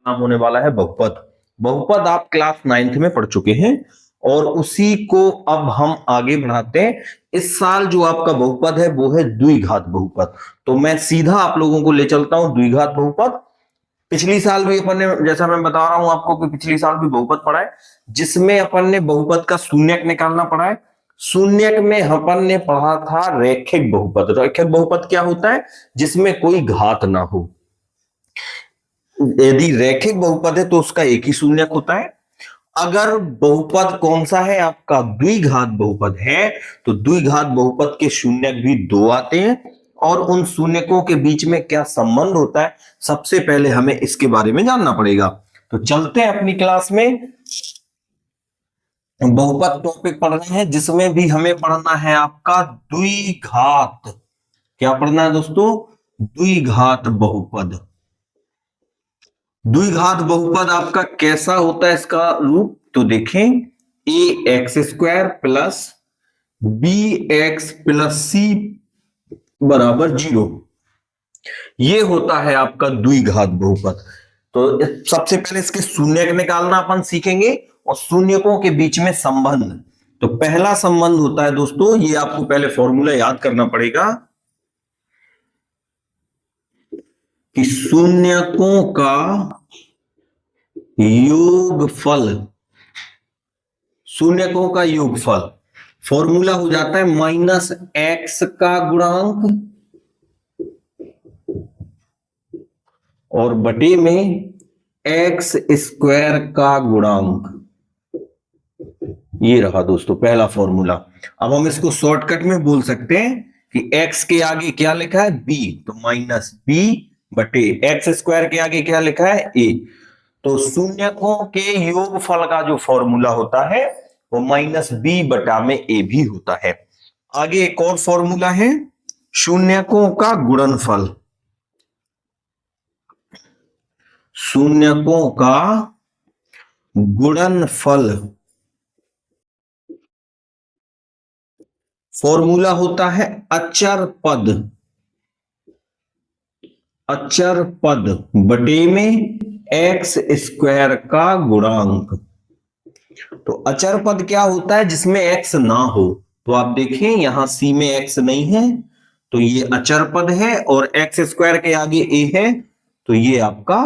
नाम होने वाला है बहुपद। बहुपद आप क्लास 9th में पढ़ चुके हैं और उसी को अब हम आगे बढ़ाते हैं। इस साल जो आपका बहुपद है वो है द्विघात बहुपद। तो मैं सीधा आप लोगों को ले चलता हूं द्विघात बहुपद। पिछली साल भी अपन ने, जैसा मैं बता रहा हूं आपको कि पिछली साल भी बहुपद पढ़ा है, जिसमें अपन ने बहुपद का शून्यक निकालना पड़ा है। शून्यक में अपन ने पढ़ा था रैखिक बहुपद। रैखिक बहुपद क्या होता है? जिसमें कोई घात ना हो। यदि रैखिक बहुपद है तो उसका एक ही शून्यक होता है। अगर बहुपद कौन सा है आपका? द्विघात बहुपद है, तो द्विघात बहुपद के शून्यक भी दो आते हैं। और उन शून्यकों के बीच में क्या संबंध होता है, सबसे पहले हमें इसके बारे में जानना पड़ेगा। तो चलते हैं अपनी क्लास में। बहुपद टॉपिक पढ़ रहे हैं, जिसमें भी हमें पढ़ना है आपका द्विघात। क्या पढ़ना है दोस्तों? द्विघात बहुपद। द्विघात बहुपद आपका कैसा होता है इसका रूप? तो देखें, A X square plus B X plus C बराबर 0, ये होता है आपका द्विघात बहुपद। तो सबसे पहले इसके शून्यक निकालना अपन सीखेंगे और शून्यकों के बीच में संबंध। तो पहला संबंध होता है दोस्तों, ये आपको पहले फॉर्मूला याद करना पड़ेगा कि शून्यकों का योगफल, शून्यकों का योगफल फॉर्मूला हो जाता है माइनस एक्स का गुणांक और बटे में एक्स स्क्वायर का गुणांक। ये रहा दोस्तों पहला फॉर्मूला। अब हम इसको शॉर्टकट में बोल सकते हैं कि एक्स के आगे क्या लिखा है? बी, तो माइनस बी बटे एक्स स्क्वायर के आगे क्या लिखा है? ए। तो शून्यकों के योगफल का जो फॉर्मूला होता है वो माइनस बी बटा में ए भी होता है। आगे एक और फॉर्मूला है शून्यकों का गुणनफल। शून्यकों का गुणनफल फॉर्मूला होता है अचर पद। अचर पद बटे में एक्स स्क्वायर का गुणांक। तो अचर पद क्या होता है? जिसमें एक्स ना हो। तो आप देखें यहां सी में एक्स नहीं है, तो ये अचर पद है, और एक्स स्क्वायर के आगे ए है, तो ये आपका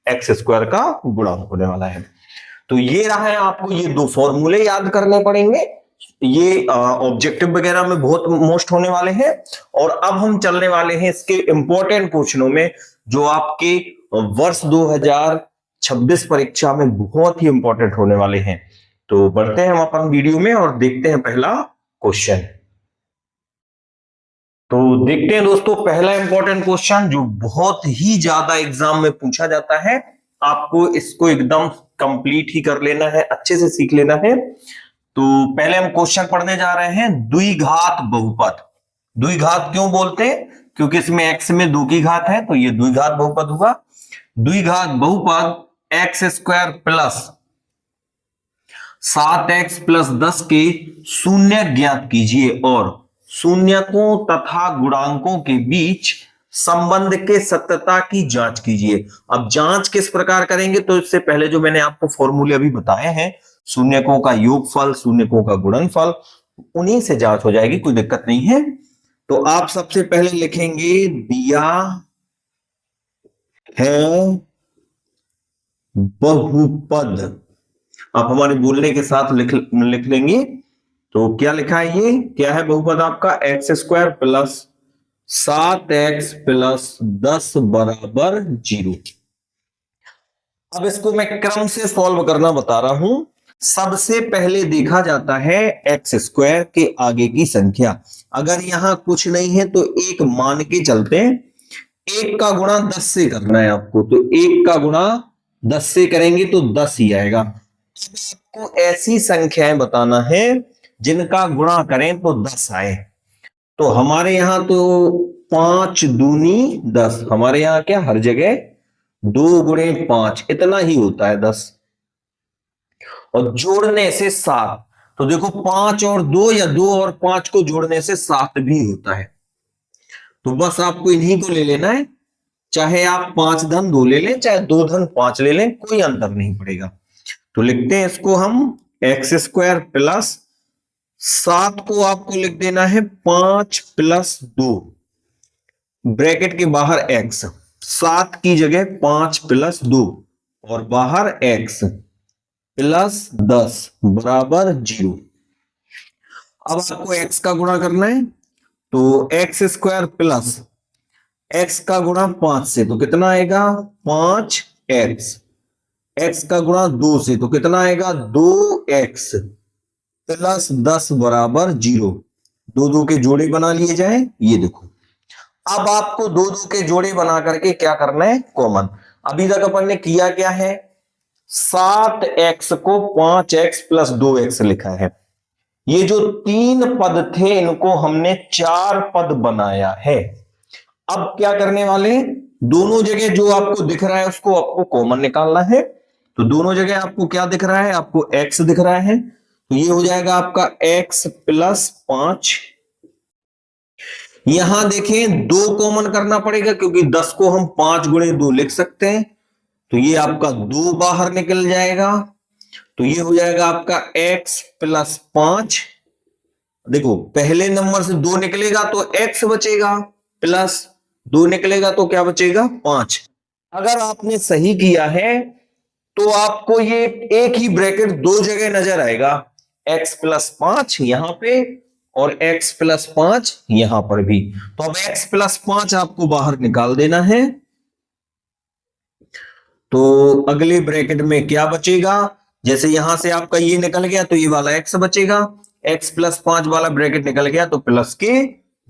एक्स स्क्वायर का गुणांक होने वाला है। तो ये रहा है, आपको ये दो फॉर्मूले याद करने पड़ेंगे। ये ऑब्जेक्टिव वगैरह में बहुत मोस्ट होने वाले हैं। और अब हम चलने वाले हैं इसके इंपॉर्टेंट क्वेश्चनों में, जो आपके वर्ष 2026 परीक्षा में बहुत ही इंपॉर्टेंट होने वाले हैं। तो बढ़ते हैं हम अपन वीडियो में और देखते हैं पहला क्वेश्चन। तो देखते हैं दोस्तों पहला इंपॉर्टेंट क्वेश्चन, जो बहुत ही ज्यादा एग्जाम में पूछा जाता है। आपको इसको एकदम कंप्लीट ही कर लेना है, अच्छे से सीख लेना है। तो पहले हम क्वेश्चन पढ़ने जा रहे हैं द्विघात बहुपद। द्विघात क्यों बोलते हैं? क्योंकि इसमें एक्स में 2 की घात है, तो ये द्विघात बहुपद होगा। द्विघात बहुपद x square plus 7x plus 10 के शून्य ज्ञात कीजिए और शून्यकों तथा गुणांकों के बीच संबंध के सत्यता की जांच कीजिए। अब जांच किस प्रकार करेंगे? तो इससे पहले जो मैंने आपको फॉर्मूले अभी बताए हैं, शून्यकों का योगफल, शून्यकों का गुणनफल, उन्हीं से जांच हो जाएगी, कोई दिक्कत नहीं है। तो आप सबसे पहले लिखेंगे दिया है बहुपद। आप हमारे बोलने के साथ लिख लेंगे। तो क्या लिखा है? ये क्या है बहुपद आपका? X square plus 7x plus 10 बराबर 0। अब इसको मैं क्रम से सॉल्व करना बता रहा हूं। सबसे पहले देखा जाता है एक्स स्क्वायर के आगे की संख्या। अगर यहां कुछ नहीं है तो एक मान के चलते हैं। 1 का गुणा 10 से करना है आपको, तो 1 का गुणा 10 से करेंगे तो 10 ही आएगा। आपको ऐसी संख्याएं बताना है जिनका गुणा करें तो 10 आए। तो हमारे यहां तो 5 दूनी 10, हमारे यहां क्या हर जगह 2 गुणे 5 इतना ही होता है 10, और जोड़ने से 7। तो देखो 5 और 2 या 2 और 5 को जोड़ने से 7 भी होता है। तो बस आपको इन्हीं को ले लेना है। चाहे आप 5 धन 2 ले लें, चाहे 2 धन 5 ले लें, कोई अंतर नहीं पड़ेगा। तो लिखते हैं इसको हम एक्स स्क्वायर प्लस 7 को आपको लिख देना है 5 प्लस 2 ब्रैकेट के बाहर एक्स, 7 की जगह 5 प्लस 2 और बाहर एक्स प्लस 10 बराबर 0। अब आपको एक्स का गुणा करना है, तो एक्स स्क्वायर प्लस एक्स का गुणा 5 से तो कितना आएगा 5 एक्स, एक्स का गुणा 2 से तो कितना आएगा 2 एक्स प्लस 10 बराबर 0। दो दो के जोड़े बना लिए जाए, ये देखो। अब आपको दो दो के जोड़े बना करके क्या करना है कॉमन। अभी तक अपन ने किया क्या है, 7x को 5x प्लस 2x लिखा है। ये जो 3 पद थे इनको हमने 4 पद बनाया है। अब क्या करने वाले, दोनों जगह जो आपको दिख रहा है उसको आपको कॉमन निकालना है। तो दोनों जगह आपको क्या दिख रहा है, आपको x दिख रहा है, तो ये हो जाएगा आपका x प्लस 5। यहां देखें 2 कॉमन करना पड़ेगा क्योंकि 10 को हम 5 गुणे 2 लिख सकते हैं, तो ये आपका 2 बाहर निकल जाएगा। तो ये हो जाएगा आपका x प्लस 5। देखो पहले नंबर से 2 निकलेगा तो x बचेगा, प्लस 2 निकलेगा तो क्या बचेगा 5। अगर आपने सही किया है तो आपको ये एक ही ब्रैकेट 2 जगह नजर आएगा, x प्लस 5 यहां पे और x प्लस 5 यहां पर भी। तो अब x प्लस 5 आपको बाहर निकाल देना है। तो अगले ब्रैकेट में क्या बचेगा, जैसे यहां से आपका ये निकल गया तो ये वाला x बचेगा, x प्लस 5 वाला ब्रैकेट निकल गया तो प्लस के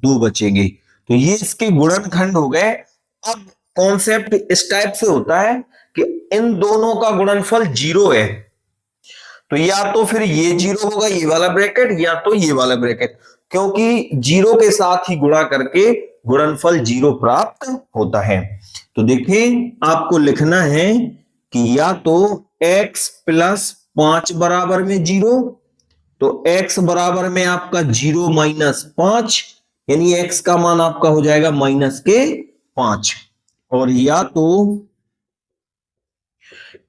2 बचेंगे। तो ये इसके गुणनखंड हो गए। अब कॉन्सेप्ट इस टाइप से होता है कि इन दोनों का गुणनफल 0 है, तो या तो फिर ये 0 होगा ये वाला ब्रैकेट, या तो ये वाला ब्रैकेट, क्योंकि 0 के साथ ही गुणा करके गुणनफल 0 प्राप्त होता है। तो देखिए आपको लिखना है कि या तो x प्लस 5 बराबर में 0, तो x बराबर में आपका 0 माइनस 5, यानी x का मान आपका हो जाएगा माइनस के 5, और या तो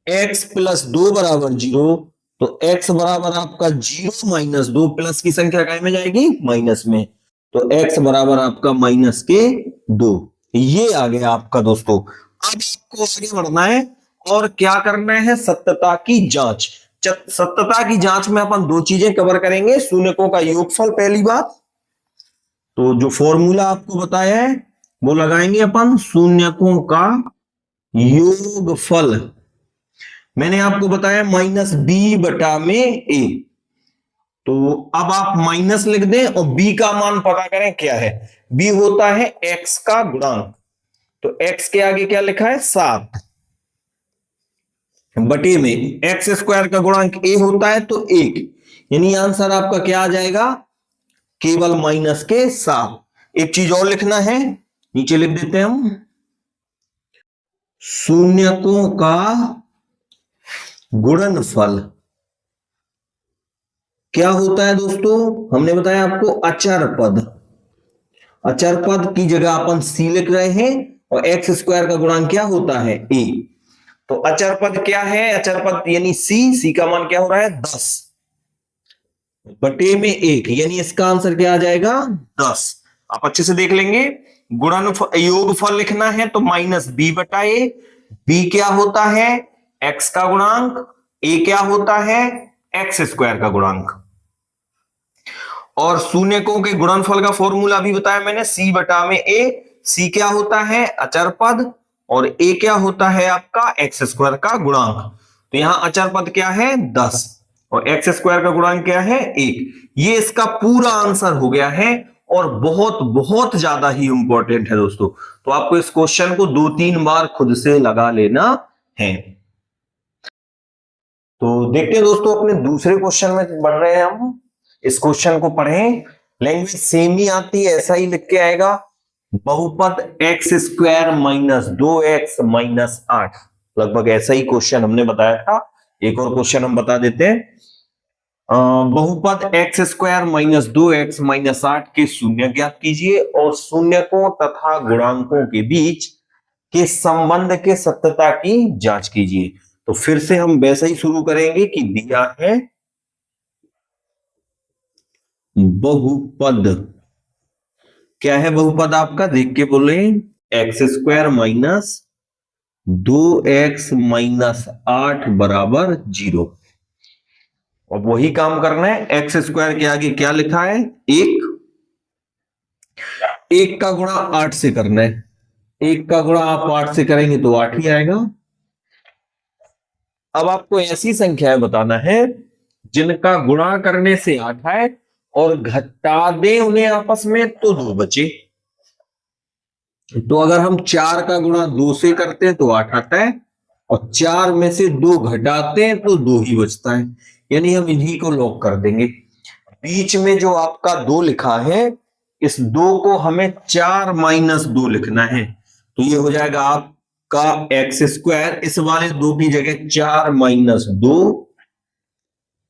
x प्लस 2 बराबर 0, तो x बराबर आपका 0 माइनस 2, प्लस की संख्या काय में जाएगी माइनस में, तो x बराबर आपका माइनस के 2। ये आ गया आपका दोस्तों। अब आपको आगे बढ़ना है और क्या करना है, सत्यता की जांच। सत्यता की जांच में अपन 2 चीजें कवर करेंगे, शून्यकों का योगफल पहली बात, तो जो फॉर्मूला आपको बताया है वो लगाएंगे अपन, शून्यकों का योगफल मैंने आपको बताया माइनस बी बटा में ए। तो अब आप माइनस लिख दें और b का मान पता करें क्या है, b होता है x का गुणांक, तो x के आगे क्या लिखा है 7 बटे में एक्स स्क्वायर का गुणांक a होता है तो 1, यानी आंसर आपका क्या आ जाएगा केवल माइनस के 7। एक चीज और लिखना है, नीचे लिख देते हैं हम, शून्यकों का गुणनफल क्या होता है दोस्तों, हमने बताया आपको अचर पद। अचर पद की जगह अपन c लिख रहे हैं और एक्स स्क्वायर का गुणांक क्या होता है a। तो अचर पद क्या है, अचर पद यानी c का मान क्या हो रहा है 10 बटे में 1, यानी इसका आंसर क्या आ जाएगा 10। आप अच्छे से देख लेंगे, गुणनफल योगफल लिखना है तो माइनस b बटा a, b क्या होता है x का गुणांक, a क्या होता है एक्स स्क्वायर का गुणांक, और शून्यकों के गुणनफल का फॉर्मूला भी बताया मैंने, c बटा में a। c क्या होता है अचर पद और a क्या होता है आपका एक्स स्क्वायर का गुणांक। तो यहां अचर पद क्या है 10 और एक्स स्क्वायर का गुणांक क्या है 1। ये इसका पूरा आंसर हो गया है और बहुत बहुत ज्यादा ही इंपॉर्टेंट है दोस्तों। तो आपको इस क्वेश्चन को 2-3 बार खुद से लगा लेना है। तो देखते हैं दोस्तों अपने दूसरे क्वेश्चन में बढ़ रहे हैं हम। इस क्वेश्चन को पढ़ें, लैंग्वेज सेम ही आती है, ऐसा ही लिख के आएगा, बहुपद x square minus 2x minus 8, लगभग ऐसा ही क्वेश्चन हमने बताया था। एक और क्वेश्चन हम बता देते हैं, बहुपद x square minus 2x minus 8 के शून्य ज्ञात कीजिए और शून्यकों तथा गुणांकों के बीच के संबंध के सत्यता की जांच कीजिए। तो फिर से हम वैसे ही शुरू करेंगे कि दिया है बहुपद, क्या है बहुपद आपका, देख के बोले, x square minus 2x minus 8 बराबर 0। और वही काम करना है, एक्स स्क्वायर के आगे क्या लिखा है, एक का गुणा 8 से करना है। एक का गुणा आप 8 से करेंगे तो 8 ही आएगा। अब आपको ऐसी संख्याएं बताना है जिनका गुणा करने से 8 आए और घटा दें उन्हें आपस में तो 2 बचे। तो अगर हम 4 का गुणा 2 से करते हैं तो 8 आता है और 4 में से 2 घटाते हैं तो 2 ही बचता है, यानी हम इन्हीं को लॉक कर देंगे। बीच में जो आपका 2 लिखा है, इस 2 को हमें 4 माइनस 2 लिखना है, तो ये हो जाएगा आपका एक्स स्क्वायर, इस वाले 2 की जगह 4 माइनस 2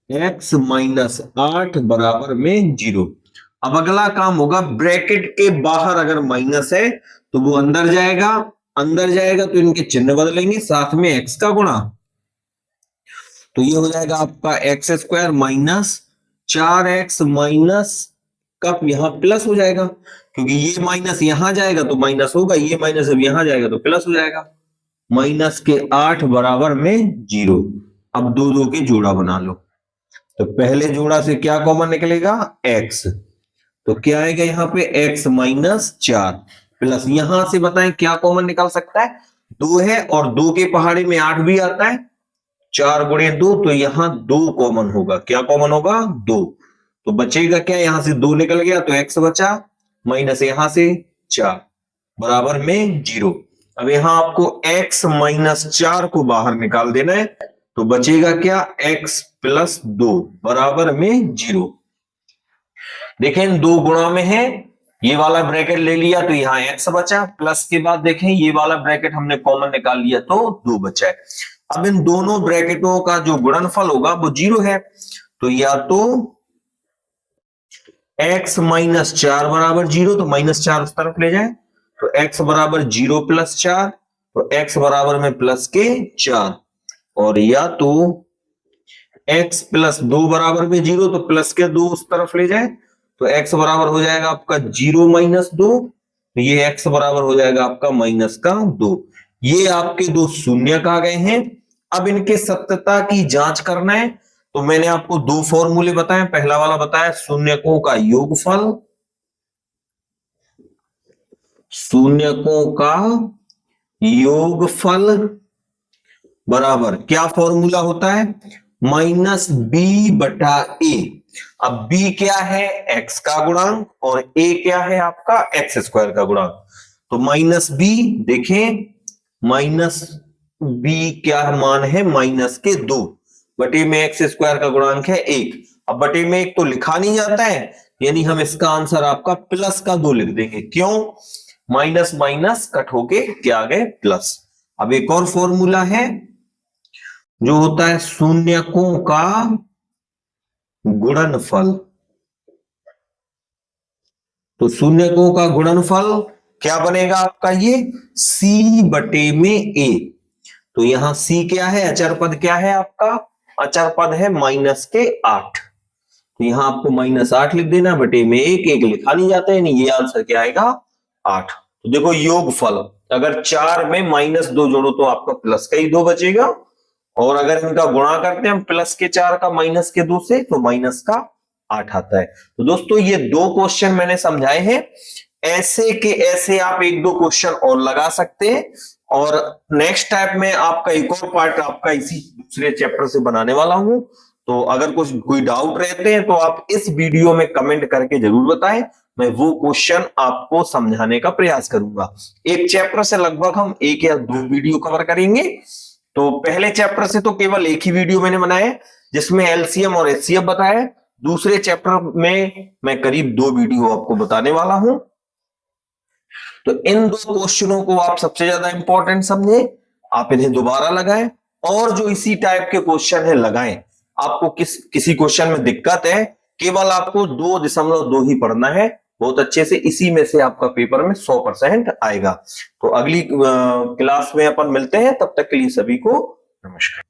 एक्स माइनस 8 बराबर में 0। अब अगला काम होगा, ब्रैकेट के बाहर अगर माइनस है तो वो अंदर जाएगा, अंदर जाएगा तो इनके चिन्ह बदलेंगे, साथ में एक्स का गुणा, तो ये हो जाएगा आपका x square minus 4x minus कब यहां प्लस हो जाएगा, क्योंकि ये माइनस यहां जाएगा तो माइनस होगा, ये माइनस अब यहां जाएगा तो प्लस हो जाएगा, माइनस के 8 बराबर में 0। अब दो दो के जोड़ा बना लो, तो पहले जोड़ा से क्या कॉमन निकलेगा, x, तो क्या आएगा यहाँ पे x माइनस 4 प्लस, यहां से बताएं क्या कॉमन निकल सकता है, 2 है और 2 के पहाड़े में 8 भी आता है, 4 गुणे 2, तो यहां 2 कॉमन होगा, क्या कॉमन होगा 2, तो बचेगा क्या, यहां से 2 निकल गया तो x बचा, माइनस यहां से 4 बराबर में 0। अब यहां आपको x माइनस 4 को बाहर निकाल देना है, तो बचेगा क्या, x प्लस 2 बराबर में 0। देखें 2 गुणा में है, ये वाला ब्रैकेट ले लिया तो यहाँ x बचा, प्लस के बाद देखें ये वाला ब्रैकेट हमने कॉमन निकाल लिया तो 2 बचा है। अब इन दोनों ब्रैकेटों का जो गुणनफल होगा वो 0 है, तो या तो x माइनस 4 बराबर 0, तो माइनस 4 उस तरफ ले जाए, तो x बराबर 0 प्लस 4, तो x बराबर में प्लस के 4, और या तो x प्लस 2 बराबर में 0, तो प्लस के 2 उस तरफ ले जाए, तो x बराबर हो जाएगा आपका 0 माइनस 2, तो ये x बराबर हो जाएगा आपका माइनस का 2। ये आपके 2 शून्य आ गए हैं। अब इनके सत्यता की जांच करना है, तो मैंने आपको 2 फॉर्मूले बताए, पहला वाला बताया शून्यकों का योगफल, शून्यकों का योगफल बराबर क्या फॉर्मूला होता है, माइनस बी बटा ए। अब b क्या है, x का गुणांक, और a क्या है आपका एक्स स्क्वायर का गुणांक, तो माइनस बी, देखें माइनस बी क्या मान है, माइनस के 2 बटे में एक्स स्क्वायर का गुणांक है 1। अब बटे में 1 तो लिखा नहीं जाता है, यानी हम इसका आंसर आपका प्लस का 2 लिख देंगे, क्यों, माइनस माइनस कट होके क्या आ गए प्लस। अब एक और फॉर्मूला है जो होता है शून्यकों का गुणनफल, तो शून्यकों का गुणनफल क्या बनेगा आपका, ये c बटे में a, तो यहां c क्या है, अचर पद क्या है आपका, अचर पद है माइनस के 8, तो यहां आपको माइनस 8 लिख देना, बटे में 1, 1 लिखा नहीं जाता है, नहीं, ये आंसर क्या आएगा 8। तो देखो योगफल, अगर 4 में माइनस 2 जोड़ो तो आपका प्लस का ही 2 बचेगा, और अगर इनका गुणा करते हैं हम प्लस के 4 का माइनस के 2 से, तो माइनस का 8 आता है। तो दोस्तों ये 2 क्वेश्चन मैंने समझाए हैं, ऐसे के ऐसे आप 1-2 क्वेश्चन और लगा सकते हैं, और नेक्स्ट टाइप में आपका एक और पार्ट आपका इसी दूसरे चैप्टर से बनाने वाला हूं, तो अगर कोई डाउट रहते हैं तो आप इस वीडियो में कमेंट करके जरूर बताएं, मैं वो क्वेश्चन आपको समझाने का प्रयास करूंगा। एक चैप्टर से लगभग हम 1 या 2 वीडियो कवर करेंगे, तो पहले चैप्टर से तो केवल एक ही वीडियो मैंने बनाया जिसमें एलसीएम और एचसीएफ बताया, दूसरे चैप्टर में मैं करीब 2 वीडियो आपको बताने वाला हूं। तो इन 2 क्वेश्चनों को आप सबसे ज्यादा इंपॉर्टेंट समझे, आप इन्हें दोबारा लगाएं, और जो इसी टाइप के क्वेश्चन है लगाएं। आपको किसी क्वेश्चन में दिक्कत है, केवल आपको 2.2 ही पढ़ना है, बहुत अच्छे से, इसी में से आपका पेपर में 100% आएगा। तो अगली क्लास में अपन मिलते हैं, तब तक के लिए सभी को नमस्कार।